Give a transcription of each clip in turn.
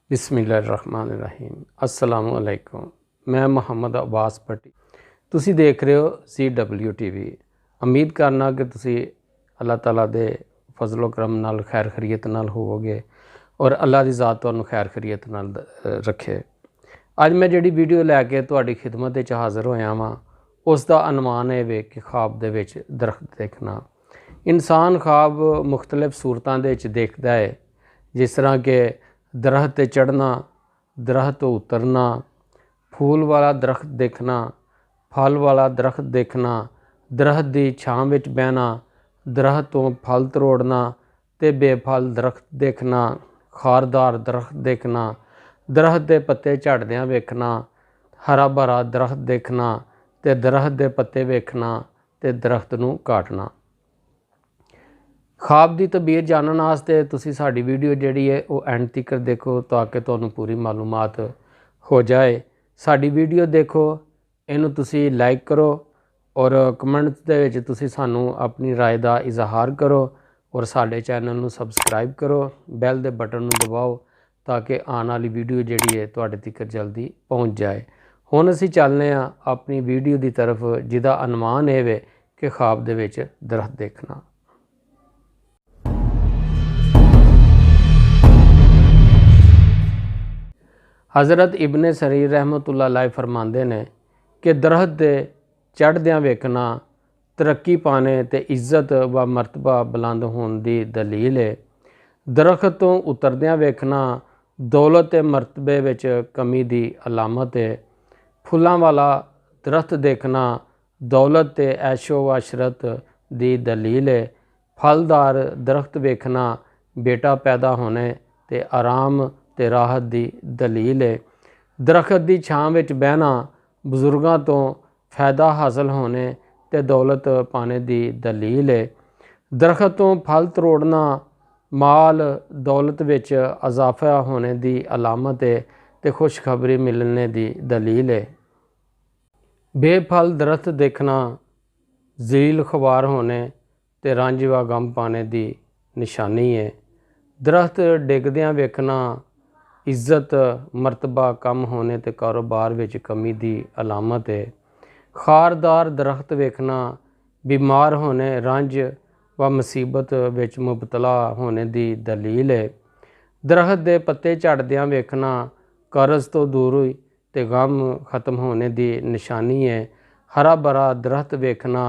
बिस्मिल्लाहिर्रहमानिर्रहीम अस्सलामु अलैकुम। मैं मुहम्मद अब्बास भट्टी, तुसी देख रहे हो CW TV। उम्मीद करना कि तुसी अल्लाह ताला दे फजलो करम नाल खैर खरीयत नाल होवोगे और अल्लाह दी ज़ात तुहानू खैर खरीयत नाल रखे। अज मैं जिहड़ी वीडियो लैके तुहाडी खिदमत विच हाज़र होया वां उस दा अनवान है वे कि ख्वाब दे विच दरख्त देखना। इंसान ख्वाब मुख्तलिफ सूरतां दे विच देखदा है, जिस तरह के दरख्त ते चढ़ना, दरख्त तो उतरना, फूल वाला दरख्त देखना, फल वाला दरख्त देखना, दरख्त की छां विच बहना, दरख्त तो फल तरोड़ना ते बेफल दरख्त देखना, खारदार दरख्त देखना, दरख्त के पत्ते झड़दियां वेखना, हरा भरा दरख्त देखना ते दरख्त के पत्ते वेखना ते दरख्त नूं काटना। ख्वाब की तबीयत जानने वास्ते तुसी साडी वीडियो जिहड़ी है वो एंड तक देखो ताकि तुहानू पूरी मालूमात हो जाए। साडी वीडियो देखो, इनू तुसी लाइक करो और कमेंट्स दे विच तुसी सानू अपनी राय का इजहार करो और साडे चैनल नू सबसक्राइब करो, बैल दे बटन नू दबाओ ताकि आने वाली वीडियो जिहड़ी है तुहाडे तक जल्दी पहुँच जाए। हुण असीं चलने अपनी वीडियो की तरफ जिहदा अनवान है वे कि ख्वाब दे विच दरख्त देखना। हज़रत इब्ने सरीर रहमतुल्लाह अलैह फरमाते ने कि दरख्त दे चढ़द्यां वेखना तरक्की पाने ते इज्जत व मरतबा बुलंद होने की दलील है। दरख्त तो उतरद्यां वेखना दौलत ते मरतबे विच कमी की अलामत है। फुल्लां वाला दरख्त देखना दौलत ते ऐशो अशरत की दलील है। फलदार दरख्त वेखना बेटा पैदा होने ते आराम ते राहत की दलील है। दरख्त की छां विच बहना बजुर्गों तो फ़ायदा हासिल होने ते दौलत पाने की दलील है। दरख्त तो फल तरोड़ना माल दौलत विच इजाफा होने की अलामत है ते खुशखबरी मिलने की दलील है। बेफल दरख्त देखना ज़लील ख्वार होने ते रंज व गम पाने की निशानी है। दरख्त डिगद्यां वेखना इज्जत मरतबा कम होने ते कारोबार विच कमी की अलामत है। खारदार दरख्त वेखना बीमार होने रंज व मुसीबत विच मुबतला होने की दलील है। दरख्त के पत्ते झड़द्यां वेखना कर्ज तो दूर ते गम खत्म होने की निशानी है। हरा भरा दरख्त वेखना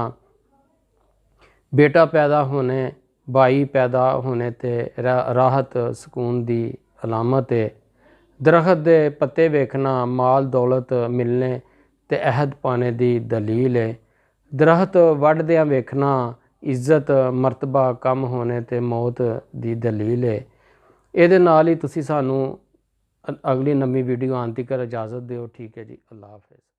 बेटा पैदा होने भाई पैदा होने ते राहत सुकून की अलामत है। दरख्त के पत्ते वेखना माल दौलत मिलने ते अहद पाने की दलील है। दरख्त वढ़द्यां वेखना इज्जत मरतबा कम होने ते मौत की दलील है। ये नाल ही तुसी सानू अगली नवी वीडियो आने तक इजाज़त दिओ। ठीक है जी, अल्लाह हाफिज़।